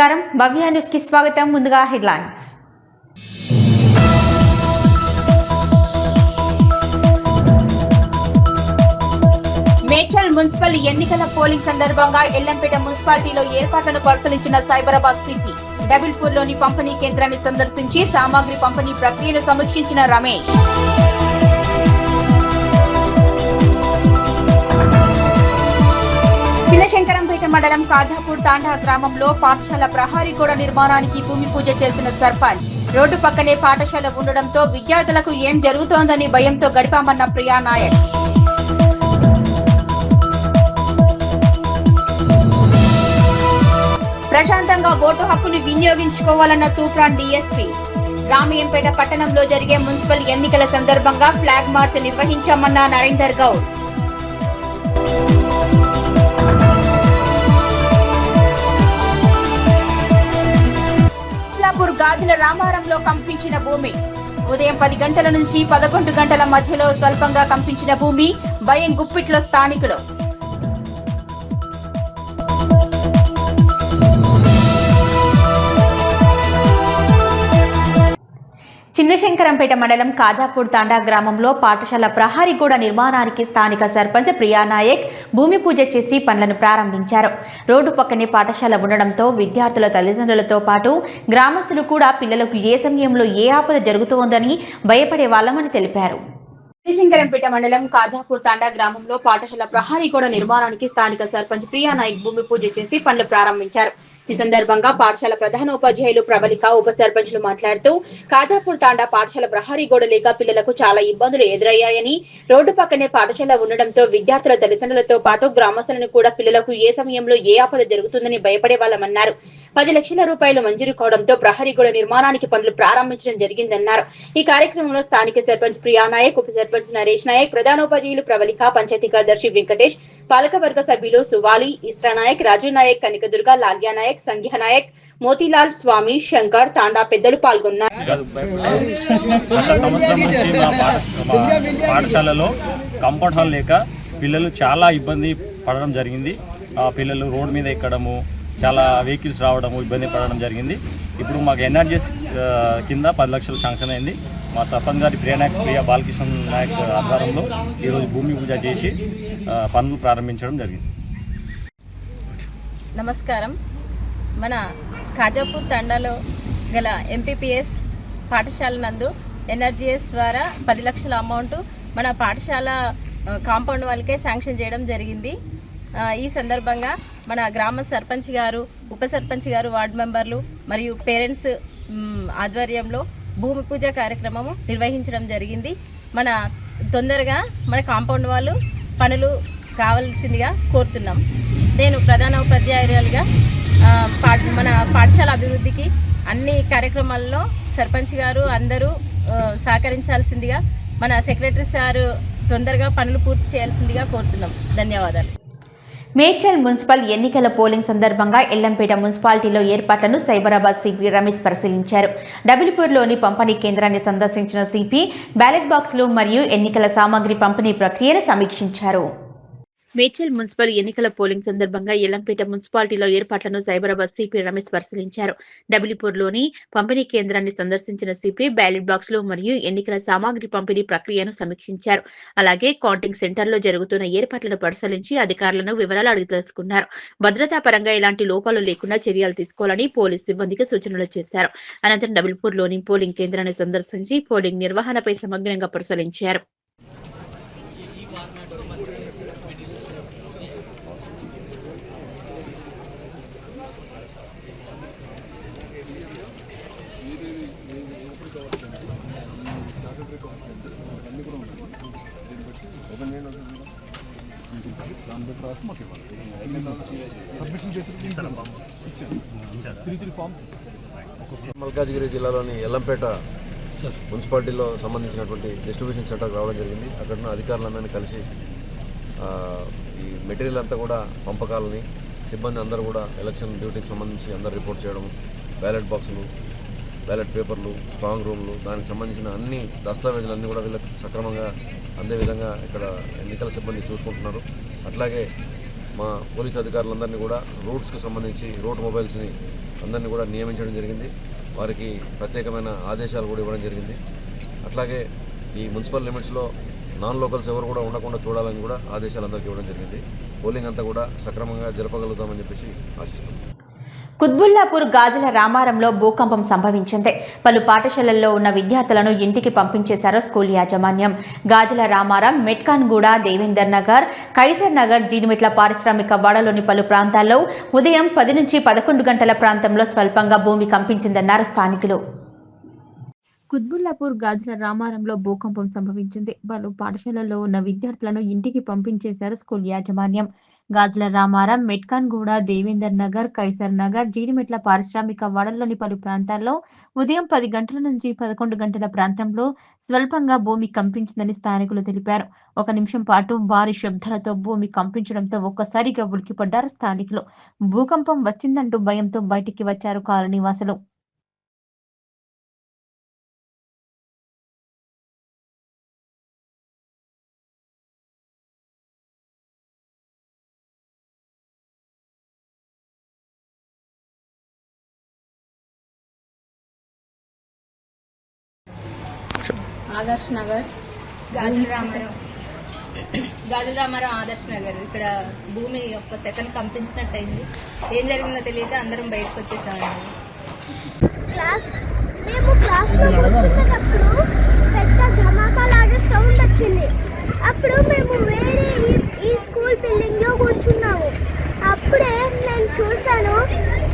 నమస్కారం భవ్య న్యూస్ కి స్వాగతం. ముందుగా హెడ్లైన్స్. మేడ్చల్ మున్సిపల్ ఎన్నికల పోలింగ్ సందర్భంగా ఎల్లంపేట మున్సిపాలిటీలో ఏర్పాట్లను పరిశీలించిన సైబరాబాద్ సిపి. డబుల్పూర్లోని పంపిణీ కేంద్రాన్ని సందర్శించి సామాగ్రి పంపిణీ ప్రక్రియను సమీక్షించిన రమేష్. చిన్నశంకరంపేట మండలం కాజాపూర్ తాండా గ్రామంలో పాఠశాల ప్రహారీ గోడ నిర్మాణానికి భూమి పూజ చేసిన సర్పంచ్. రోడ్డు పక్కనే పాఠశాల ఉండడంతో విద్యార్థులకు ఏం జరుగుతోందని భయంతో గడిపామన్న ప్రియా నాయక్. ప్రశాంతంగా ఓటు హక్కును వినియోగించుకోవాలన్న తూప్రాన్ డీఎస్పీ. రామయ్యంపేట పట్టణంలో జరిగే మున్సిపల్ ఎన్నికల సందర్భంగా ఫ్లాగ్ మార్చ్ నిర్వహించామన్న నరేందర్ గౌడ్. గాజుల రామారంలో కంపించిన భూమి. ఉదయం 10 గంటల నుంచి 11 గంటల మధ్యలో స్వల్పంగా కంపించిన భూమి. భయం గుప్పిట్లో స్థానికులు. చిన్నశంకరంపేట మండలం కాజాపూర్ తాండా గ్రామంలో పాఠశాల ప్రహారీ గోడ నిర్మాణానికి స్థానిక సర్పంచ్ ప్రియా నాయక్ భూమి పూజ చేసి పనులను ప్రారంభించారు. రోడ్డు పక్కనే పాఠశాల ఉండడంతో విద్యార్థుల తల్లిదండ్రులతో పాటు గ్రామస్తులు కూడా పిల్లలకు ఏ సమయంలో ఏ ఆపద జరుగుతోందని భయపడే వాళ్ళమని తెలిపారు. చిన్నశంకరంపేట మండలం కాజాపూర్ తాండా గ్రామంలో పాఠశాల ప్రహారీ గోడ నిర్మాణానికి స్థానిక సర్పంచ్ ప్రియా నాయక్ భూమి పూజ చేసి పనులు ప్రారంభించారు. ఈ సందర్భంగా పాఠశాల ప్రధానోపాధ్యాయులు ప్రవళిక, ఉప సర్పంచ్లు మాట్లాడుతూ కాజాపూర్ తాండా పాఠశాల ప్రహారీ గోడ లేక పిల్లలకు చాలా ఇబ్బందులు ఎదురయ్యాయని, రోడ్డు పక్కనే పాఠశాల ఉండడంతో విద్యార్థుల తల్లిదండ్రులతో పాటు గ్రామస్తులను కూడా పిల్లలకు ఏ సమయంలో ఏ ఆపద జరుగుతుందని భయపడే వాళ్ళమన్నారు. 10 లక్షల రూపాయలు మంజూరు కావడంతో ప్రహారీ గోడ నిర్మాణానికి పనులు ప్రారంభించడం జరిగిందన్నారు. ఈ కార్యక్రమంలో స్థానిక సర్పంచ్ ప్రియా నాయక్, ఉప సర్పంచ్ నరేష్ నాయక్, ప్రధానోపాధ్యాయులు ప్రవళిక, పంచాయతీ కార్యదర్శి వెంకటేష్, పాలకవర్గ సభ్యులు సువాలి, ఇస్రా నాయక్, రాజు నాయక్, కనికదుర్గ, లాల్యా నాయక్, సంఘ నాయక్, మోతీలాల్, స్వామి, శంకర్, తాండా పెద్దలు పాల్గొన్నారు. పాఠశాలలో కంఫర్ట్ హాల్ లేక పిల్లలు చాలా ఇబ్బంది పడడం జరిగింది. పిల్లలు రోడ్ మీద ఎక్కడము, చాలా వెహికల్స్ రావడము, ఇబ్బంది పడడం జరిగింది. ఇప్పుడు మాకు ఎన్ఆర్జీఎస్ కింద 10 లక్షలు శాంక్షన్ అయింది. మా సర్పంచ్ గారి ప్రియ బాలకృష్ణ నాయక్ ఆధ్వర్యంలో ఈరోజు భూమి పూజ చేసి పనులు ప్రారంభించడం జరిగింది. నమస్కారం. మన కాజాపూర్ తండాలో గల ఎంపీపీఎస్ పాఠశాల నందు ఎన్ఆర్జీఎస్ ద్వారా 10 లక్షల అమౌంట్ మన పాఠశాల కాంపౌండ్ వాళ్ళకే శాంక్షన్ చేయడం జరిగింది. ఈ సందర్భంగా మన గ్రామ సర్పంచ్ గారు, ఉప సర్పంచ్ గారు, వార్డు మెంబర్లు మరియు పేరెంట్స్ ఆధ్వర్యంలో భూమి పూజ కార్యక్రమము నిర్వహించడం జరిగింది. మన తొందరగా మన కాంపౌండ్ వాళ్ళు పనులు కావాల్సిందిగా కోరుతున్నాం. నేను ప్రధాన ఉపాధ్యాయురాలుగా మన పాఠశాల అభివృద్ధికి అన్ని కార్యక్రమాల్లో సర్పంచ్ గారు అందరూ సహకరించాల్సిందిగా, మన సెక్రటరీ సారు తొందరగా పనులు పూర్తి చేయాల్సిందిగా కోరుతున్నాం. ధన్యవాదాలు. మేడ్చల్ మున్సిపల్ ఎన్నికల పోలింగ్ సందర్భంగా ఎల్లంపేట మున్సిపాలిటీలో ఏర్పాట్లను సైబరాబాద్ సిపి రమేష్ పరిశీలించారు. డబుల్పూర్లోని పంపిణీ కేంద్రాన్ని సందర్శించిన సిపి బ్యాలెట్ బాక్సులు మరియు ఎన్నికల సామాగ్రి పంపిణీ ప్రక్రియను సమీక్షించారు. మేడ్చల్ మున్సిపల్ ఎన్నికల పోలింగ్ సందర్భంగా ఎల్లంపేట మున్సిపాలిటీలో ఏర్పాట్లను సైబరాబాద్ సిపి రమేష్ పరిశీలించారు. డబుల్పూర్లోని పంపిణీ కేంద్రాన్ని సందర్శించిన సిపి బ్యాలెట్ బాక్సులు మరియు ఎన్నికల సామాగ్రి పంపిణీ ప్రక్రియను సమీక్షించారు. అలాగే కౌంటింగ్ సెంటర్లో జరుగుతున్న ఏర్పాట్లను పరిశీలించి అధికారులను వివరాలు అడిగి తెలుసుకున్నారు. భద్రతా పరంగా ఎలాంటి లోపాలు లేకుండా చర్యలు తీసుకోవాలని పోలీస్ సిబ్బందికి సూచనలు చేశారు. అనంతరం డబుల్పూర్లోని పోలింగ్ కేంద్రాన్ని సందర్శించి పోలింగ్ నిర్వహణపై సమగ్రంగా పరిశీలించారు. మల్కాజ్గిరి జిల్లాలోని ఎల్లంపేట మున్సిపాలిటీలో సంబంధించినటువంటి డిస్ట్రిబ్యూషన్ సెంటర్కి రావడం జరిగింది. అక్కడ అధికారులందరినీ కలిసి ఈ మెటీరియల్ అంతా కూడా పంపకాలని, సిబ్బంది అందరూ కూడా ఎలక్షన్ డ్యూటీకి సంబంధించి అందరూ రిపోర్ట్ చేయడం, బ్యాలెట్ బాక్సులు, బ్యాలెట్ పేపర్లు, స్ట్రాంగ్ రూమ్లు, దానికి సంబంధించిన అన్ని దస్తావేజులన్నీ కూడా వీళ్ళకి సక్రమంగా అందే విధంగా ఇక్కడ ఎన్నికల సిబ్బంది చూసుకుంటున్నారు. అట్లాగే మా పోలీస్ అధికారులందరినీ కూడా రూట్స్కి సంబంధించి రూట్ మొబైల్స్ని అందరినీ కూడా నియమించడం జరిగింది. వారికి ప్రత్యేకమైన ఆదేశాలు కూడా ఇవ్వడం జరిగింది. అట్లాగే ఈ మున్సిపల్ లిమిట్స్లో నాన్ లోకల్స్ ఎవరు కూడా ఉండకుండా చూడాలని కూడా ఆదేశాలు అందరికీ ఇవ్వడం జరిగింది. పోలింగ్ అంతా కూడా సక్రమంగా జరపగలుగుతామని చెప్పేసి ఆశిస్తున్నాం. కుత్బుల్లాపూర్ గాజుల రామారంలో భూకంపం సంభవించింది. పలు పాఠశాలల్లో ఉన్న విద్యార్థులను ఇంటికి పంపించేశారు స్కూల్ యాజమాన్యం. గాజుల రామారం, మెట్కాన్గూడ, దేవేందర్ నగర్, కైసర్ నగర్, జీడిమెట్ల పారిశ్రామిక వాడలోని పలు ప్రాంతాల్లో ఉదయం 10 నుంచి 11 గంటల ప్రాంతంలో స్వల్పంగా భూమి కంపించిందన్నారు స్థానికులు. కుత్బుల్లాపూర్ గాజుల రామారంలో భూకంపం సంభవించింది. పలు పాఠశాలల్లో ఉన్న విద్యార్థులను ఇంటికి పంపించేశారు స్కూల్ యాజమాన్యం. గాజుల రామారం, మెట్కాన్గూడ, దేవేందర్ నగర్, కైసర్ నగర్, జీడిమెట్ల పారిశ్రామిక వాడల్లోని పలు ప్రాంతాల్లో ఉదయం 10 గంటల నుంచి 11 గంటల ప్రాంతంలో స్వల్పంగా భూమి కంపించిందని స్థానికులు తెలిపారు. 1 నిమిషం పాటు భారీ శబ్దాలతో భూమి కంపించడంతో ఒక్కసారిగా ఉలిక్కిపడ్డారు స్థానికులు. భూకంపం వచ్చిందంటూ భయంతో బయటికి వచ్చారు కాలనీవాసులు. ఆదర్శ్ నగర్, గాజుల రామారావు ఆదర్శ్ నగర్. ఇక్కడ భూమి ఒక్క సెకండ్ కంపించినట్టయింది. ఏం జరిగిందో తెలియక అందరం బయటకు వచ్చేసామండి. మేము క్లాస్లో కూర్చున్నప్పుడు పెద్ద ధమాకా లాగా సౌండ్ వచ్చింది. అప్పుడు మేము వేరే ఈ స్కూల్ బిల్డింగ్ లో కూర్చున్నాము. అప్పుడే నేను చూశాను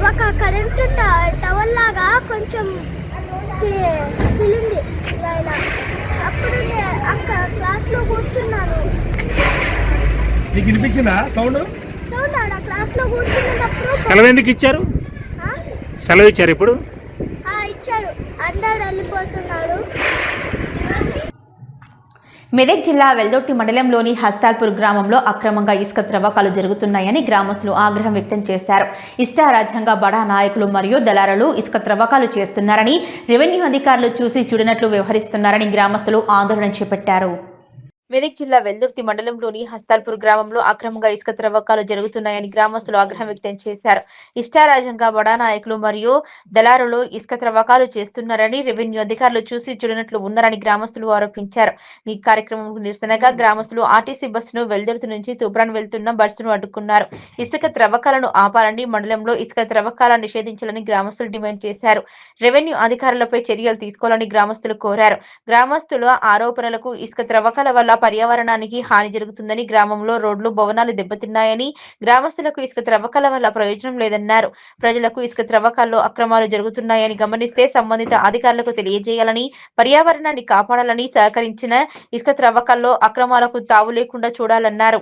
ఒక కరెంటు టవర్ లాగా కొంచెం పిలింది. అప్పుడు అక్కడ క్లాస్ లో కూర్చున్నాను. నీకు వినిపించిందా సౌండ్? ఆడ క్లాస్ లో కూర్చున్నప్పుడు సెలవు ఎందుకు ఇచ్చారు? సెలవు ఇచ్చారు ఇప్పుడు? ఇచ్చారు. అందరు వెళ్ళిపోతున్నారు. మెదక్ జిల్లా వెల్దొట్టి మండలంలోని హస్తాల్పూర్ గ్రామంలో అక్రమంగా ఇసుక త్రవ్వకాలు జరుగుతున్నాయని గ్రామస్తులు ఆగ్రహం వ్యక్తం చేశారు. ఇష్టారాజ్యంగా బడా నాయకులు మరియు దళారులు ఇసుక త్రవ్వకాలు చేస్తున్నారని, రెవెన్యూ అధికారులు చూసి చూడనట్లు వ్యవహరిస్తున్నారని గ్రామస్తులు ఆందోళన చేపట్టారు. మెదక్ జిల్లా వెల్దుర్తి మండలంలోని హస్తాల్పూర్ గ్రామంలో అక్రమంగా ఇసుక త్రవ్వకాలు జరుగుతున్నాయని గ్రామస్తులు ఆగ్రహం వ్యక్తం చేశారు. ఇష్టారాజ్యంగా బడా నాయకులు మరియు దళారులు ఇసుక త్రవ్వకాలు చేస్తున్నారని, రెవెన్యూ అధికారులు చూసి చూడనట్లు ఉన్నారని గ్రామస్తులు ఆరోపించారు. ఈ కార్యక్రమంకు నిరసనగా గ్రామస్తులు ఆర్టీసీ బస్సును వెల్దుర్తి నుంచి తూప్రాన్ వెళ్తున్న బస్సును అడ్డుకున్నారు. ఇసుక త్రవ్వకాలను ఆపాలని, మండలంలో ఇసుక త్రవ్వకాలను నిషేధించాలని గ్రామస్తులు డిమాండ్ చేశారు. రెవెన్యూ అధికారులపై చర్యలు తీసుకోవాలని గ్రామస్తులు కోరారు. గ్రామస్తుల ఆరోపణలకు ఇసుక త్రవ్వకాల వల్ల పర్యావరణానికి హాని జరుగుతుందని, గ్రామంలో రోడ్లు, భవనాలు దెబ్బతిన్నాయని, గ్రామస్తులకు ఇసుక త్రవ్వకాల వల్ల ప్రయోజనం లేదన్నారు. ప్రజలకు ఇసుక త్రవ్వకాల్లో అక్రమాలు జరుగుతున్నాయని గమనిస్తే సంబంధిత అధికారులకు తెలియజేయాలని, పర్యావరణాన్ని కాపాడాలని, సహకరించిన ఇసుక త్రవ్వకాల్లో అక్రమాలకు తావు లేకుండా చూడాలన్నారు.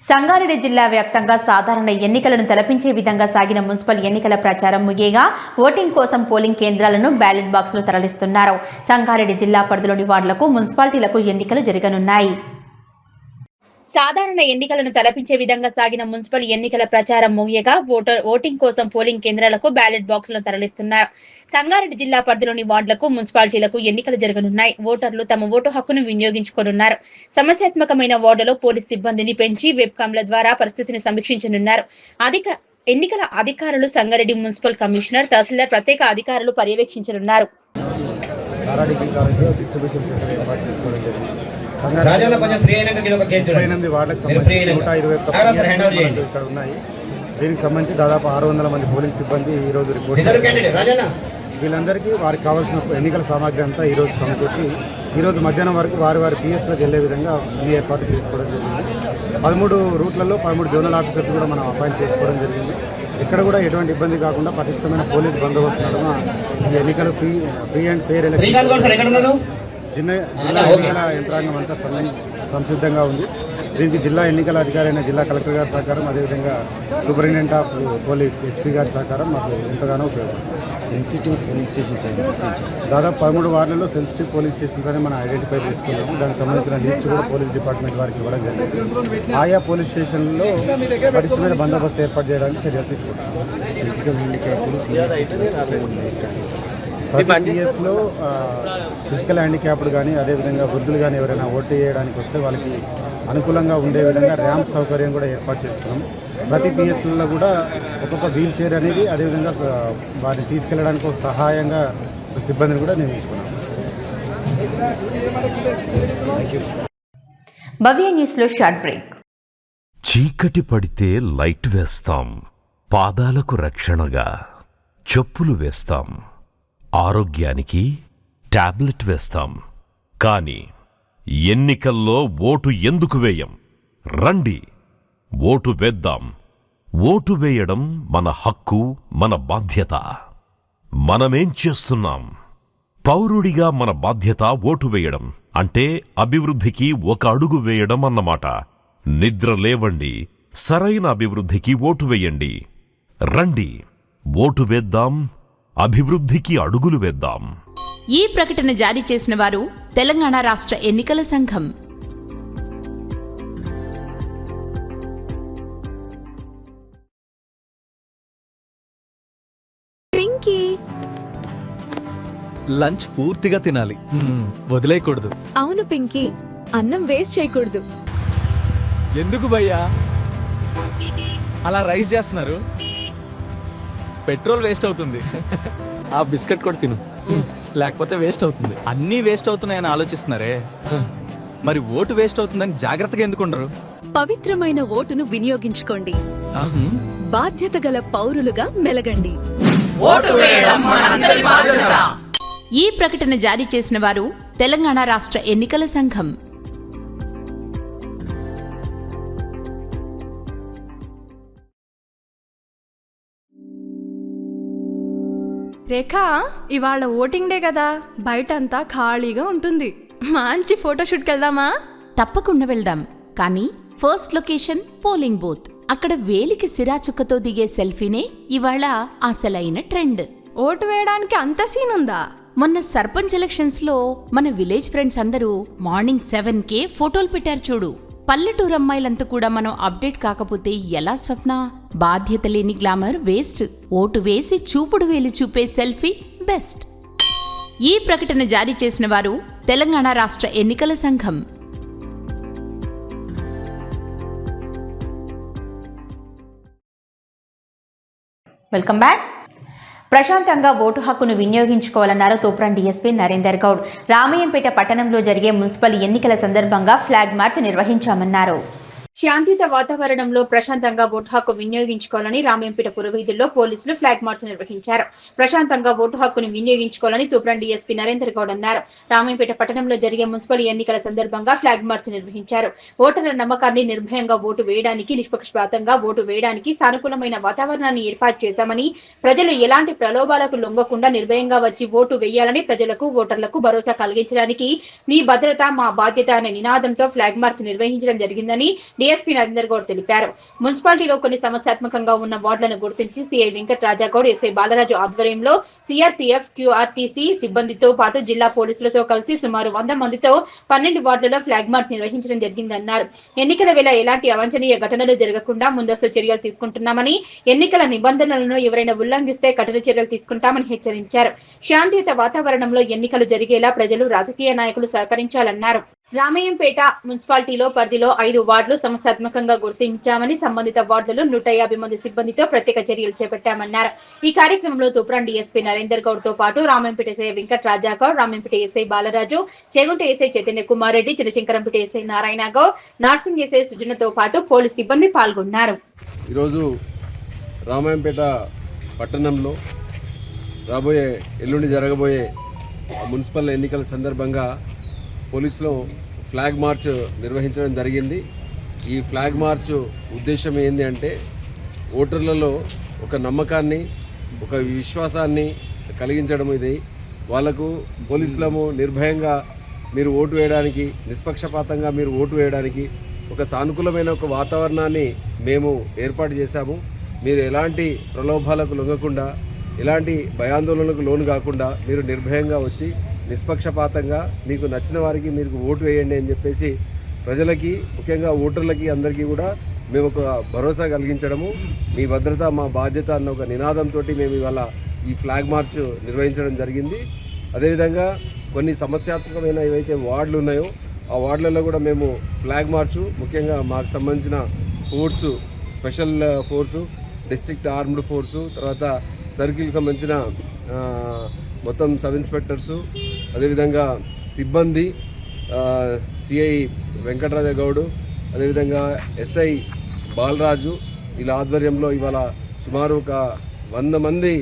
సంగారెడ్డి జిల్లా వ్యాప్తంగా సాధారణ ఎన్నికలను తలపించే విధంగా సాగిన మున్సిపల్ ఎన్నికల ప్రచారం ముగియగా ఓటింగ్ కోసం పోలింగ్ కేంద్రాలను బ్యాలెట్ బాక్సులు తరలిస్తున్నారు. సంగారెడ్డి జిల్లా పరిధిలోని వార్డులకు, మున్సిపాలిటీలకు ఎన్నికలు జరగనున్నాయి. సాధారణ ఎన్నికలను తలపించే విధంగా సాగిన మున్సిపల్ ఎన్నికల ప్రచారం ముగియగా ఓటింగ్ కోసం పోలింగ్ కేంద్రాలకు బ్యాలెట్ బాక్సులను తరలిస్తున్నారు. సంగారెడ్డి జిల్లా పరిధిలోని వార్డులకు, మున్సిపాలిటీలకు ఎన్నికలు జరగనున్నాయి. ఓటర్లు తమ ఓటు హక్కును వినియోగించుకోనున్నారు. సమస్యాత్మకమైన వార్డులో పోలీస్ సిబ్బందిని పెంచి వెబ్కామ్ల ద్వారా పరిస్థితిని సమీక్షించనున్నారు. ఎన్నికల అధికారులు సంగారెడ్డి మున్సిపల్ కమిషనర్, తహసీల్దార్ ప్రత్యేక అధికారులు పర్యవేక్షించనున్నారు. ఇక్కడ ఉన్నాయి. దీనికి సంబంధించి దాదాపు 600 మంది పోలింగ్ సిబ్బంది ఈరోజు రిపోర్ట్. వీళ్ళందరికీ వారికి కావాల్సిన ఎన్నికల సామాగ్రి అంతా ఈరోజు సమకూర్చి ఈరోజు మధ్యాహ్నం వరకు వారి పిఎస్లకు వెళ్లే విధంగా అన్ని ఏర్పాట్లు చేసుకోవడం జరిగింది. 13 రూట్లలో 13 జోనల్ ఆఫీసర్స్ కూడా మనం అపాయింట్ చేసుకోవడం జరిగింది. ఇక్కడ కూడా ఎటువంటి ఇబ్బంది కాకుండా పటిష్టమైన పోలీస్ బందోబస్తు నడుమ ఈ ఎన్నికలు ఫ్రీ అండ్ ఫెయిర్ ఎలక్షన్ జిల్లా ఎన్నికల యంత్రాంగం అంతా సంసిద్ధంగా ఉంది. దీనికి జిల్లా ఎన్నికల అధికారి అయిన జిల్లా కలెక్టర్ గారి సహకారం, అదేవిధంగా సూపరింటెండెంట్ ఆఫ్ పోలీస్ ఎస్పీ గారి సహకారం మాకు ఎంతగానో ఉపయోగపడుతుంది. సెన్సిటివ్ పోలింగ్ స్టేషన్స్ దాదాపు 13 వార్డులలో సెన్సిటివ్ పోలింగ్ స్టేషన్స్ అని మనం ఐడెంటిఫై చేసుకున్నాము. దానికి సంబంధించిన లిస్ట్ కూడా పోలీస్ డిపార్ట్మెంట్ వారికి ఇవ్వడం జరిగింది. ఆయా పోలీస్ స్టేషన్లలో పటిష్టమైన బందోబస్తు ఏర్పాటు చేయడానికి చర్యలు తీసుకుంటాం. ఫిజికల్ హ్యాండిక్యాప్డ్ సీనియర్ ప్రతి పిఎస్లో ఫిజికల్ హ్యాండిక్యాప్డ్ కానీ అదేవిధంగా వృద్ధులు కానీ ఎవరైనా ఓటు వేయడానికి వస్తే వాళ్ళకి అనుకూలంగా ఉండే విధంగా ర్యాంప్ సౌకర్యం కూడా ఏర్పాటు చేస్తున్నాం. ప్రతి పిఎస్లలో కూడా ఒక్కొక్క వీల్ చైర్ అనేది, అదేవిధంగా వారిని తీసుకెళ్ళడానికి ఒక సహాయంగా ఒక సిబ్బందిని కూడా నియమించుకున్నాం. భవ్య న్యూస్లో షార్ట్ బ్రేక్. చీకటి పడితే లైట్ వేస్తాం, పాదాలకు రక్షణగా చెప్పులు వేస్తాం, ఆరోగ్యానికి టాబ్లెట్ వేస్తాం. కాని ఎన్నికల్లో ఓటు ఎందుకు వేయం? రండి, ఓటు వేద్దాం. ఓటు వేయడం మన హక్కు, మన బాధ్యత. మనమేం చేస్తున్నాం? పౌరుడిగా మన బాధ్యత ఓటు వేయడం అంటే అభివృద్ధికి ఒక అడుగు వేయడం అన్నమాట. నిద్ర లేవండి, సరైన అభివృద్ధికి ఓటు వేయండి. రండి, ఓటు వేద్దాం, అభివృద్ధికి అడుగులు వేద్దాం. ఈ ప్రకటన జారీ చేసిన వారు తెలంగాణ రాష్ట్ర ఎన్నికల సంఘం. పింకీ, లంచ్ పూర్తిగా తినాలి, వదిలేయకూడదు. అవును పింకీ, అన్నం వేస్ట్ చేయకూడదు. ఎందుకు భయ్యా అలా రైస్ చేస్తున్నారు? పెట్రోల్ వేస్ట్ అవుతుంది. ఆ బిస్కెట్ కూడా తిను, లేకపోతే వేస్ట్ అవుతుంది. అన్నీ వేస్ట్ అవుతున్నాయని ఆలోచిస్తున్నారే, మరి ఓటు వేస్ట్ అవుతుందని జాగ్రత్తగా ఎందుకుండరు? పవిత్రమైన ఓటును వినియోగించుకోండి. బాధ్యత గల పౌరులుగా మెలగండి. ఈ ప్రకటన జారీ చేసిన వారు తెలంగాణ రాష్ట్ర ఎన్నికల సంఘం. రేఖా, ఇవాళ ఓటింగ్ డే కదా, బయటంతా ఖాళీగా ఉంటుంది. మంచి ఫోటోషూట్కి వెళ్దామా? తప్పకుండా వెళ్దాం. కానీ ఫస్ట్ లొకేషన్ పోలింగ్ బూత్. అక్కడ వేలికి సిరాచుక్కతో దిగే సెల్ఫీనే ఇవాళ అసలైన ట్రెండ్. ఓటు వేయడానికి అంత సీన్ ఉందా? మొన్న సర్పంచ్ ఎలక్షన్స్ లో మన విలేజ్ ఫ్రెండ్స్ అందరూ మార్నింగ్ 7కే ఫోటోలు పెట్టారు చూడు. పల్లెటూరు అమ్మాయిలంతా కూడా మనం అప్డేట్ కాకపోతే ఎలా స్వప్న? బాధ్యత లేని గ్లామర్ వేస్ట్. ఓటు వేసి చూపుడు వేలి చూపే సెల్ఫీ బెస్ట్. ఈ ప్రకటన జారీ చేసిన వారు తెలంగాణ రాష్ట్ర ఎన్నికల సంఘం. Welcome back. ప్రశాంతంగా ఓటు హక్కును వినియోగించుకోవాలన్నారు తూప్రాన్ డీఎస్పీ నరేందర్ గౌడ్. రామయ్యంపేట పట్టణంలో జరిగే మున్సిపల్ ఎన్నికల సందర్భంగా ఫ్లాగ్ మార్చ్ నిర్వహించామన్నారు. శాంతియుత వాతావరణంలో ప్రశాంతంగా ఓటు హక్కు వినియోగించుకోవాలని రామయ్యంపేట పురవీధుల్లో పోలీసులు ఫ్లాగ్ మార్చ్ నిర్వహించారు. ప్రశాంతంగా ఓటు హక్కును వినియోగించుకోవాలని తూప్రాన్ డీఎస్పీ నరేందర్ గౌడ్ అన్నారు. రామయ్యంపేట పట్టణంలో జరిగే మున్సిపల్ ఎన్నికల సందర్భంగా ఫ్లాగ్ మార్చ్ నిర్వహించారు. ఓటర్ల నమ్మకాన్ని నిర్భయంగా ఓటు వేయడానికి, నిష్పక్షపాతంగా ఓటు వేయడానికి సానుకూలమైన వాతావరణాన్ని ఏర్పాటు చేశామని, ప్రజలు ఎలాంటి ప్రలోభాలకు లొంగకుండా నిర్భయంగా వచ్చి ఓటు వేయాలని ప్రజలకు, ఓటర్లకు భరోసా కలిగించడానికి మీ భద్రత మా బాధ్యత అనే నినాదంతో ఫ్లాగ్ మార్చ్ నిర్వహించడం జరిగిందని డీఎస్పీ నరేందర్ గౌడ్ తెలిపారు. మున్సిపాలిటీలో కొన్ని సమస్యాత్మకంగా ఉన్న వార్డులను గుర్తించి సిఐ వెంకట్ రాజాగౌడ్, ఎస్ఐ బాలరాజు ఆధ్వర్యంలో సిఆర్పీఎఫ్, క్యూఆర్టీసీ సిబ్బందితో పాటు జిల్లా పోలీసులతో కలిసి సుమారు 100 మందితో 12 వార్డులలో ఫ్లాగ్ మార్చ్ నిర్వహించడం జరిగిందన్నారు. ఎన్నికల వేళ ఎలాంటి అవాంఛనీయ ఘటనలు జరగకుండా ముందస్తు చర్యలు తీసుకుంటున్నామని, ఎన్నికల నిబంధనలను ఎవరైనా ఉల్లంఘిస్తే కఠిన చర్యలు తీసుకుంటామని హెచ్చరించారు. శాంతియుత వాతావరణంలో ఎన్నికలు జరిగేలా ప్రజలు, రాజకీయ నాయకులు సహకరించాలన్నారు. రామయ్యంపేట మున్సిపాలిటీలో పరిధిలో 5 వార్డులు సమస్యాత్మకంగా గుర్తించామని, సంబంధిత వార్డులలో 150 మంది సిబ్బందితో ప్రత్యేక చర్యలు చేపట్టామన్నారు. ఈ కార్యక్రమంలో తూప్రాన్ డీఎస్పీ నరేందర్ గౌడ్ తో పాటు Ramayampet SI Venkat Rajagoud, Ramayampet SI Balaraju, Chegunta SI Chaitanya Kumar Reddy, Chinashankarampet SI Narayana Goud, Narsing SI సుజనతో పాటు పోలీస్ సిబ్బంది పాల్గొన్నారు. ఈరోజు రామయ్యంపేట పట్టణంలో రాబోయే ఎల్లుండి జరగబోయే మున్సిపల్ ఎన్నికల సందర్భంగా పోలీసులో ఫ్లాగ్ మార్చ్ నిర్వహించడం జరిగింది. ఈ ఫ్లాగ్ మార్చ్ ఉద్దేశం ఏంటి అంటే, ఓటర్లలో ఒక నమ్మకాన్ని, ఒక విశ్వాసాన్ని కలిగించడం. ఇది వాళ్లకు పోలీసులము నిర్భయంగా మీరు ఓటు వేయడానికి, నిష్పక్షపాతంగా మీరు ఓటు వేయడానికి ఒక సానుకూలమైన ఒక వాతావరణాన్ని మేము ఏర్పాటు చేశాము. మీరు ఎలాంటి ప్రలోభాలకు లొంగకుండా, ఎలాంటి భయాందోళనలకు లోను కాకుండా మీరు నిర్భయంగా వచ్చి నిష్పక్షపాతంగా మీకు నచ్చిన వారికి మీరు ఓటు వేయండి అని చెప్పేసి ప్రజలకి, ముఖ్యంగా ఓటర్లకి అందరికీ కూడా మేము ఒక భరోసా కలిగించడము, మీ భద్రత మా బాధ్యత అన్న ఒక నినాదంతో మేము ఇవాళ ఈ ఫ్లాగ్ మార్చ్ నిర్వహించడం జరిగింది. అదేవిధంగా కొన్ని సమస్యాత్మకమైన ఏవైతే వార్డులు ఉన్నాయో ఆ వార్డులలో కూడా మేము ఫ్లాగ్ మార్చు, ముఖ్యంగా మాకు సంబంధించిన force, special force, district armed force, తర్వాత సర్కిల్కి సంబంధించిన మొత్తం సబ్ ఇన్స్పెక్టర్సు, అదేవిధంగా సిబ్బంది, సిఐ వెంకటరాజ గౌడు, అదేవిధంగా ఎస్ఐ బాలరాజు, వీళ్ళ ఆధ్వర్యంలో ఇవాళ సుమారు ఒక 100 మంది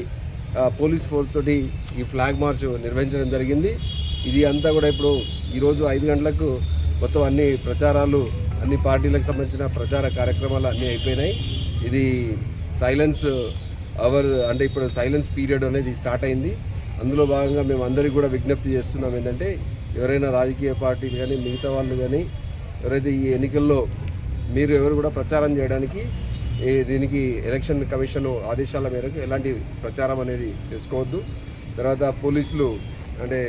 పోలీస్ ఫోర్స్ తోటి ఈ ఫ్లాగ్ మార్చ్ నిర్వహించడం జరిగింది. ఇది అంతా కూడా ఇప్పుడు ఈరోజు 5 గంటలకు మొత్తం అన్ని ప్రచారాలు, అన్ని పార్టీలకు సంబంధించిన ప్రచార కార్యక్రమాలు అన్నీ అయిపోయినాయి. ఇది సైలెన్స్ అవర్, అంటే ఇప్పుడు సైలెన్స్ పీరియడ్ అనేది స్టార్ట్ అయింది. అందులో భాగంగా మేము అందరికీ కూడా విజ్ఞప్తి చేస్తున్నాం ఏంటంటే, ఎవరైనా రాజకీయ పార్టీలు కానీ మిగతా వాళ్ళు కానీ ఎవరైతే ఈ ఎన్నికల్లో మీరు ఎవరు కూడా ప్రచారం చేయడానికి, దీనికి ఎలక్షన్ కమిషన్ ఆదేశాల మేరకు ఎలాంటి ప్రచారం అనేది చేసుకోవద్దు. తర్వాత పోలీసులు అంటే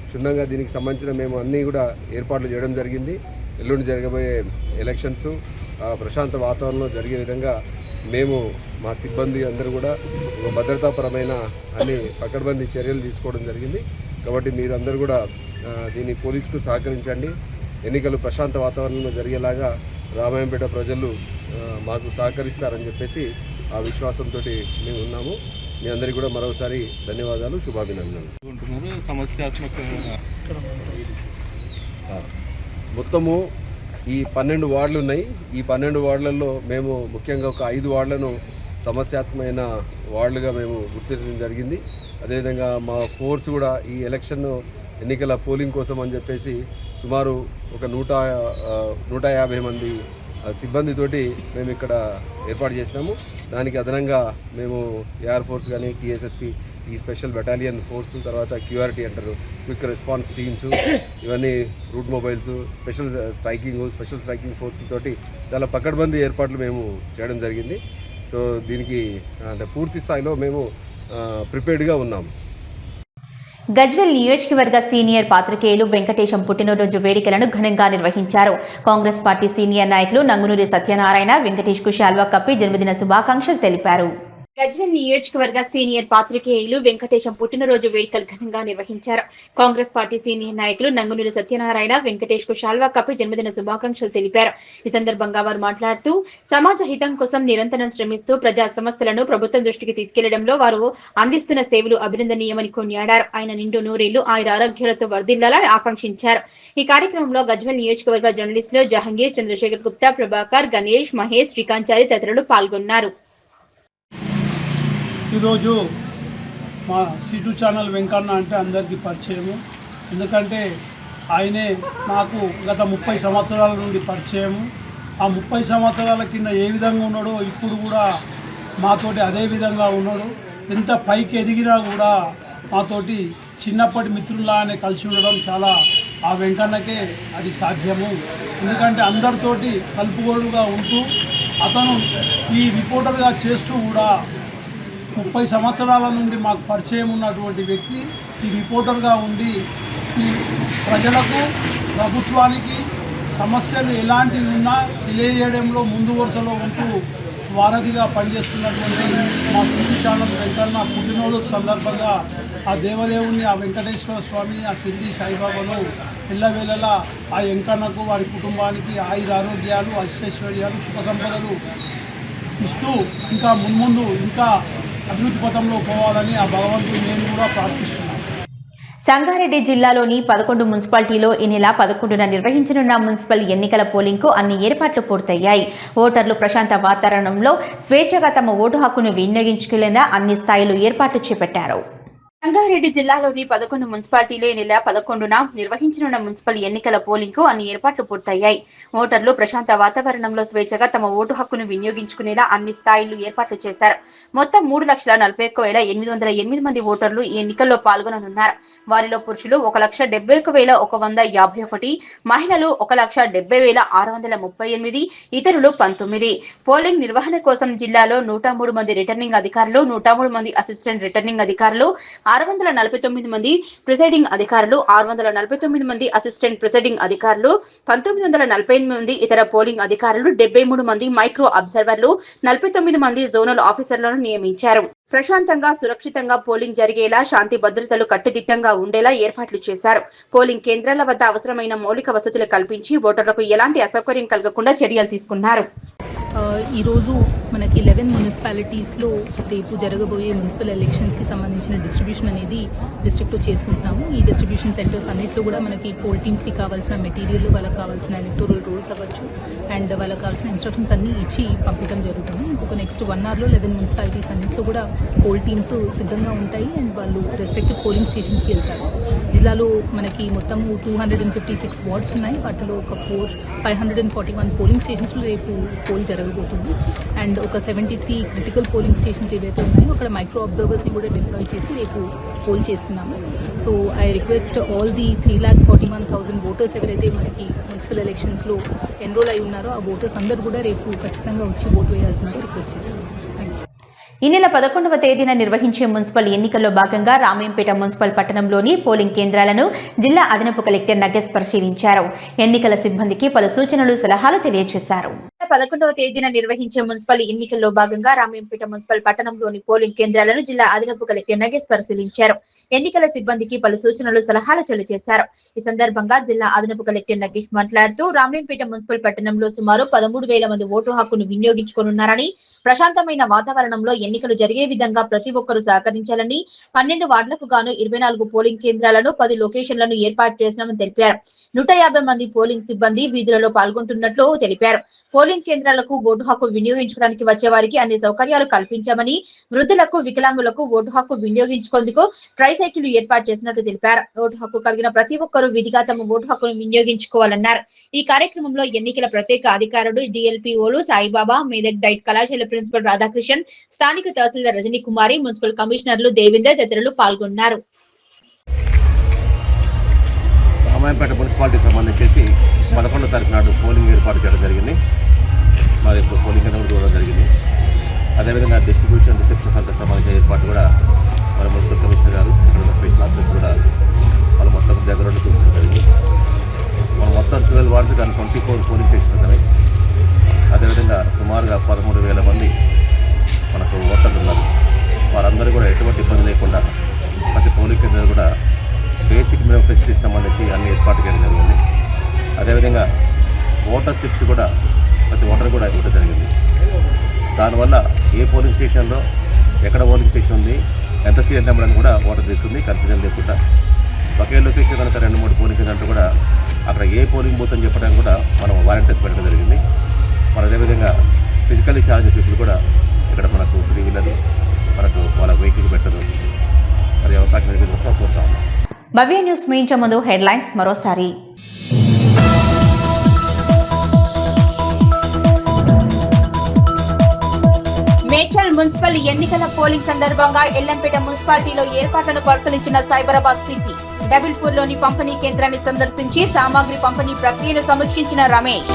క్షుణ్ణంగా దీనికి సంబంధించిన మేము అన్నీ కూడా ఏర్పాట్లు చేయడం జరిగింది. ఎల్లుండి జరగబోయే ఎలక్షన్స్ ప్రశాంత వాతావరణంలో జరిగే విధంగా మేము మా సిబ్బంది అందరూ కూడా ఒక భద్రతాపరమైన అన్ని పకడ్బందీ చర్యలు తీసుకోవడం జరిగింది. కాబట్టి మీరందరూ కూడా దీన్ని పోలీసుకు సహకరించండి. ఎన్నికలు ప్రశాంత వాతావరణంలో జరిగేలాగా రామాయంపేట ప్రజలు మాకు సహకరిస్తారని చెప్పేసి ఆ విశ్వాసంతో మేము ఉన్నాము. మీ అందరికీ కూడా మరోసారి ధన్యవాదాలు, శుభాభినందనలు. మొత్తము ఈ 12 వార్డులు ఉన్నాయి. ఈ 12 వార్డులలో మేము ముఖ్యంగా ఒక 5 వార్డులను సమస్యాత్మకమైన వార్డులుగా మేము గుర్తించడం జరిగింది. అదేవిధంగా మా ఫోర్స్ కూడా ఈ ఎలక్షన్ ఎన్నికల పోలింగ్ కోసం అని చెప్పేసి సుమారు ఒక 150 మంది సిబ్బందితోటి మేము ఇక్కడ ఏర్పాటు చేసినాము. దానికి అదనంగా మేము ఎయిర్ ఫోర్స్ కానీ, టీఎస్ఎస్పి, ఈ స్పెషల్ బెటాలియన్ ఫోర్సు, తర్వాత క్యూఆర్టీ అంటారు, క్విక్ రెస్పాన్స్ టీమ్స్, ఇవన్నీ route mobiles, special striking force తోటి చాలా పకడ్బందీ ఏర్పాట్లు మేము చేయడం జరిగింది. సో దీనికి అంటే పూర్తి స్థాయిలో మేము ప్రిపేర్డ్గా ఉన్నాము. గజ్వేల్ నియోజకవర్గ సీనియర్ పాత్రికేయులు వెంకటేశం పుట్టినరోజు వేడుకలను ఘనంగా నిర్వహించారు. కాంగ్రెస్ పార్టీ సీనియర్ నాయకులు నంగునూరి సత్యనారాయణ వెంకటేష్కు శాల్వా కప్పి జన్మదిన శుభాకాంక్షలు తెలిపారు. గజ్వేల్ నియోజకవర్గ సీనియర్ పాత్రికేయులు వెంకటేశం పుట్టినరోజు వేడుకలు ఘనంగా నిర్వహించారు. కాంగ్రెస్ పార్టీ సీనియర్ నాయకులు నంగునూరి సత్యనారాయణ వెంకటేష్ కు శాల్వా కప్పి జన్మదిన శుభాకాంక్షలు తెలిపారు. ఈ సందర్భంగా వారు మాట్లాడుతూ సమాజ హితం కోసం నిరంతరం శ్రమిస్తూ ప్రజా సమస్యలను ప్రభుత్వం దృష్టికి తీసుకెళ్లడంలో వారు అందిస్తున్న సేవలు అభినందనీయమని కొనియాడారు. ఆయన నిండు నూరేళ్లు ఆయురారోగ్యాలతో వర్ధిల్లాలని ఆకాంక్షించారు. ఈ కార్యక్రమంలో గజ్వేల్ నియోజకవర్గ జర్నలిస్టులు జహంగీర్, చంద్రశేఖర్ గుప్తా, ప్రభాకర్, గణేష్, మహేష్, శ్రీకాంచారి తదితరులు పాల్గొన్నారు. ఈరోజు మా C2 ఛానల్ వెంకన్న అంటే అందరికీ పరిచయము. ఎందుకంటే ఆయనే నాకు గత 30 సంవత్సరాల నుండి పరిచయము. ఆ 30 సంవత్సరాల కింద ఏ విధంగా ఉన్నాడో ఇప్పుడు కూడా మాతోటి అదే విధంగా ఉన్నాడు. ఎంత పైకి ఎదిగినా కూడా మాతోటి చిన్నప్పటి మిత్రుల్లానే కలిసి ఉండడం చాలా ఆ వెంకన్నకే అది సాధ్యము. ఎందుకంటే అందరితోటి కలుపుగోలుగా ఉంటూ అతను ఈ రిపోర్టర్గా చేస్తూ కూడా 30 సంవత్సరాల నుండి మాకు పరిచయం ఉన్నటువంటి వ్యక్తి ఈ రిపోర్టర్గా ఉండి ఈ ప్రజలకు, ప్రభుత్వానికి సమస్యలు ఎలాంటివి ఉన్నా తెలియజేయడంలో ముందు వరుసలో ఉంటూ వారధిగా పనిచేస్తున్నటువంటి మా C2 ఛానల్ వెంకన్న పుట్టినరోజు సందర్భంగా ఆ దేవదేవుని, ఆ వెంకటేశ్వర స్వామిని, ఆ షిరిడి సాయిబాబాను ఎల్లవేళలా ఆ వెంకన్నకు, వారి కుటుంబానికి ఆయురారోగ్యాలు, అష్టైశ్వర్యాలు, సుఖ సంపదలు ఇస్తూ ఇంకా మున్ముందు ఇంకా అభివృద్ధి పథంలో పోవాలని ఆ భగవంతుని నేను కూడా ప్రార్థిస్తున్నాను. సంగారెడ్డి జిల్లాలోని 11 మున్సిపాలిటీలో ఈ నెల 11న నిర్వహించనున్న మున్సిపల్ ఎన్నికల పోలింగ్కు అన్ని ఏర్పాట్లు పూర్తయ్యాయి. ఓటర్లు ప్రశాంత వాతావరణంలో స్వేచ్ఛగా తమ ఓటు హక్కును వినియోగించుకునేలా అన్ని స్థాయిలో ఏర్పాట్లు చేపట్టారు. రంగారెడ్డి జిల్లాలోని 11 మున్సిపాలిటీలు ఈ నెల 11న నిర్వహించనున్న మున్సిపల్ ఎన్నికల పోలింగ్ కు అన్ని ఏర్పాట్లు పూర్తయ్యాయి. ఓటర్లు ప్రశాంత వాతావరణంలో స్వేచ్ఛగా తమ ఓటు హక్కును వినియోగించుకునేలా అన్ని స్థాయిల్లో ఏర్పాట్లు చేశారు. మొత్తం 3,41,808 మంది ఓటర్లు ఈ ఎన్నికల్లో పాల్గొననున్నారు. వారిలో పురుషులు 1,71,151, మహిళలు 1,70,638, ఇతరులు 19. పోలింగ్ నిర్వహణ కోసం జిల్లాలో 103 మంది రిటర్నింగ్ అధికారులు, 103 మంది అసిస్టెంట్ రిటర్నింగ్ అధికారులు, 649 మంది ప్రిసైడింగ్ అధికారులు, 649 మంది అసిస్టెంట్ ప్రిసైడింగ్ అధికారులు, 1948 మంది ఇతర పోలింగ్ అధికారులు, 73 మంది మైక్రో అబ్జర్వర్లు, 49 మంది జోనల్ ఆఫీసర్లను నియమించారు. ప్రశాంతంగా సురక్షితంగా పోలింగ్ జరిగేలా శాంతి భద్రతలు కట్టుదిట్టంగా ఉండేలా ఏర్పాట్లు చేశారు. పోలింగ్ కేంద్రాల వద్ద అవసరమైన మౌలిక వసతులు కల్పించి ఓటర్లకు ఎలాంటి అసౌకర్యం కలగకుండా చర్యలు తీసుకున్నారు. ఈరోజు మనకి 11 మున్సిపాలిటీస్లో రేపు జరగబోయే మున్సిపల్ ఎలక్షన్స్కి సంబంధించిన డిస్ట్రిబ్యూషన్ అనేది డిస్ట్రిక్ట్లో చేసుకుంటున్నాము. ఈ డిస్ట్రిబ్యూషన్ సెంటర్స్ అన్నింటిలో కూడా మనకి పోల్ టీమ్స్కి కావాల్సిన మెటీరియల్, వాళ్ళకి కావాల్సిన ఎలక్టోరల్ రూల్స్ అవ్వచ్చు అండ్ వాళ్ళకి కావాల్సిన ఇన్స్ట్రక్షన్స్ అన్ని ఇచ్చి పంపించడం జరుగుతుంది. ఇంకొక నెక్స్ట్ 1 అవర్లో 11 మున్సిపాలిటీస్ అన్నింటిలో కూడా పోల్ టీమ్స్ సిద్ధంగా ఉంటాయి అండ్ వాళ్ళు రెస్పెక్టివ్ పోలింగ్ స్టేషన్స్కి వెళ్తారు. జిల్లాలో మనకి మొత్తం 256 వార్డ్స్ ఉన్నాయి. వాటిలో ఒక 541 పోలింగ్ స్టేషన్స్లో రేపు పోల్ జరగబోతుంది అండ్ ఒక 73 క్రిటికల్ పోలింగ్ స్టేషన్స్ ఏవైతే ఉన్నాయో అక్కడ మైక్రో అబ్జర్వర్స్ని కూడా డిప్లాయ్ చేసి రేపు పోల్ చేస్తున్నాము. So I request all the 3,41,000 voters ఎవరైతే మనకి మున్సిపల్ ఎలక్షన్స్లో ఎన్రోల్ అయి ఉన్నారో ఆ ఓటర్స్ అందరూ కూడా రేపు ఖచ్చితంగా వచ్చి ఓటు వేయాల్సిందిగా రిక్వెస్ట్ చేస్తున్నాము. Thank you. ఈ నెల 11వ తేదీన నిర్వహించే మున్సిపల్ ఎన్నికల్లో భాగంగా రామేంపేట మున్సిపల్ పట్టణంలోని పోలింగ్ కేంద్రాలను జిల్లా అదనపు కలెక్టర్ నగేష్ పరిశీలించారు. ఎన్నికల సిబ్బందికి పలు సూచనలు, సలహాలు తెలియజేశారు. 11వ తేదీన నిర్వహించే మున్సిపల్ ఎన్నికల్లో భాగంగా రామేంపేట మున్సిపల్ పట్టణంలోని పోలింగ్ కేంద్రాలను జిల్లా అదనపు కలెక్టర్ నగేష్ పరిశీలించారు. ఎన్నికల సిబ్బందికి పలు సూచనలు, సలహాలు తెలియజేశారు. ఈ సందర్భంగా జిల్లా అదనపు కలెక్టర్ నగేష్ మాట్లాడుతూ రామేంపేట మున్సిపల్ పట్టణంలో సుమారు 13,000 మంది ఓటు హక్కును వినియోగించుకోనున్నారని, ప్రశాంతమైన వాతావరణంలో ఎన్నికలు జరిగే విధంగా ప్రతి ఒక్కరూ సహకరించాలని, 12 వార్డులకు గాను 24 పోలింగ్ కేంద్రాలను 10 లొకేషన్లను ఏర్పాటు చేసినామని తెలిపారు. 150 మంది పోలింగ్ సిబ్బంది వీధులలో పాల్గొంటున్నట్లు తెలిపారు. పోలింగ్ కేంద్రాలకు ఓటు హక్కు వినియోగించుకోవడానికి వచ్చే వారికి అన్ని సౌకర్యాలు కల్పించామని, వృద్ధులకు, వికలాంగులకు ఓటు హక్కు వినియోగించుకుందుకు ట్రైసైకిల్ ఏర్పాటు చేసినట్టు తెలిపారు. ఓటు హక్కు కలిగిన ప్రతి ఒక్కరూ విధిగా తమ ఓటు హక్కును వినియోగించుకోవాలన్నారు. ఈ కార్యక్రమంలో ఎన్నికల ప్రత్యేక అధికారులు, డిఎల్పిఓలు సాయిబాబా, మేదక్ డైట్ కళాశాల ప్రిన్సిపల్ రాధాకృష్ణన్, స్థానిక తహసీల్దార్ రజనీ కుమారి, మున్సిపల్ కమిషనర్లు దేవేందర్ తదితరులు పాల్గొన్నారు. రామాయంపేట మున్సిపాలిటీకి సంబంధించి 11వ తారీఖు నాడు పోలింగ్ ఏర్పాటు చేయడం జరిగింది. మాది ఇప్పుడు పోలింగ్ కేంద్రం చూడడం జరిగింది. అదేవిధంగా డిస్ట్రిబ్యూషన్ రిసెప్షన్ సెంటర్ సంబంధించిన ఏర్పాటు కూడా మన మున్సిపల్ కమిషనర్ గారు, ఇక్కడ స్పెషల్ ఆఫీసర్స్ కూడా వాళ్ళు మొత్తం దగ్గర చూడడం జరిగింది. మనం మొత్తం 12 వార్డ్స్ కానీ 24 పోలింగ్ స్టేషన్స్ ఉన్నాయి. అదేవిధంగా సుమారుగా 13,000 మంది మనకు ఓటర్లు ఉన్నారు. వారందరూ కూడా ఎటువంటి ఇబ్బంది లేకుండా ప్రతి పోలింగ్ కేంద్రం కూడా బేసిక్ మినిమం ఫెసిలిటీస్ సంబంధించి అన్ని ఏర్పాటు చేయడం జరిగింది. అదేవిధంగా ఓటర్ స్లిప్స్ కూడా ప్రతి ఓటర్ కూడా ఇవ్వడం జరిగింది. దానివల్ల ఏ పోలింగ్ స్టేషన్లో ఎక్కడ పోలింగ్ స్టేషన్ ఉంది, ఎంత సీరియల్ నెంబర్ అని కూడా ఓటర్ తెలుస్తుంది, కన్ఫ్యూజన్ లేకుండా. ఒకే లొకేషన్ కనుక 2-3 పోలింగ్ కేంద్రాలు కూడా అక్కడ ఏ పోలింగ్ బూత్ అని చెప్పడానికి కూడా మనం వాలంటీర్స్ పెట్టడం జరిగింది. మరి అదేవిధంగా ఫిజికల్లీ ఛాలెంజ్ పీపుల్ కూడా ఇక్కడ మనకు 3 వీలర్ మనకు వాళ్ళ వెహికల్ పెట్టరు. మరి అవకాశం కోరుతా ఉన్నాం. భవ్య న్యూస్ ముగించే ముందు హెడ్లైన్స్ మరోసారి. మేడ్చల్ మున్సిపల్ ఎన్నికల పోలింగ్ సందర్భంగా ఎల్లంపేట మున్సిపాలిటీలో ఏర్పాట్లను పరిశీలించిన సైబరాబాద్ సిపి. డబిల్పూర్లోని పంపిణీ కేంద్రాన్ని సందర్శించి సామాగ్రి పంపిణీ ప్రక్రియను సమీక్షించిన రమేష్.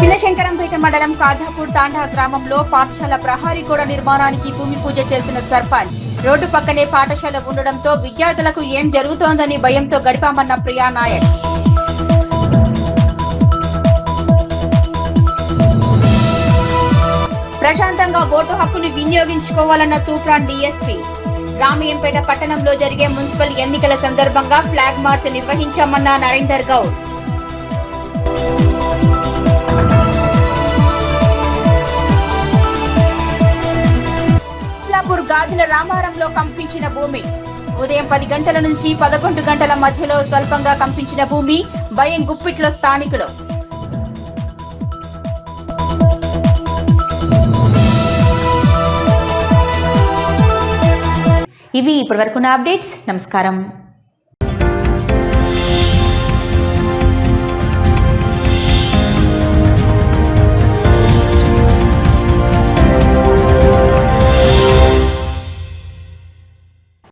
చిన్నశంకరంపేట మండలం కాజాపూర్ తాండా గ్రామంలో పాఠశాల ప్రహారీ గోడ నిర్మాణానికి భూమి పూజ చేసిన సర్పంచ్. రోడ్డు పక్కనే పాఠశాల ఉండడంతో విద్యార్థులకు ఏం జరుగుతోందని భయంతో గడిపామన్న ప్రియా నాయక్. ప్రశాంతంగా ఓటు హక్కును వినియోగించుకోవాలన్న తూప్రాన్ డీఎస్పీ. రామయ్యంపేట పట్టణంలో జరిగే మున్సిపల్ ఎన్నికల సందర్భంగా ఫ్లాగ్ మార్చ్ నిర్వహించామన్న నరేందర్ గౌడ్. ఇస్లాపూర్ గాజుల రామారంలో కంపించిన భూమి. ఉదయం 10 గంటల నుంచి 11 గంటల మధ్యలో స్వల్పంగా కంపించిన భూమి. భయం గుప్పిట్లో స్థానికులు. ఇవి ఇప్పటివరకున్న అప్డేట్స్. నమస్కారం.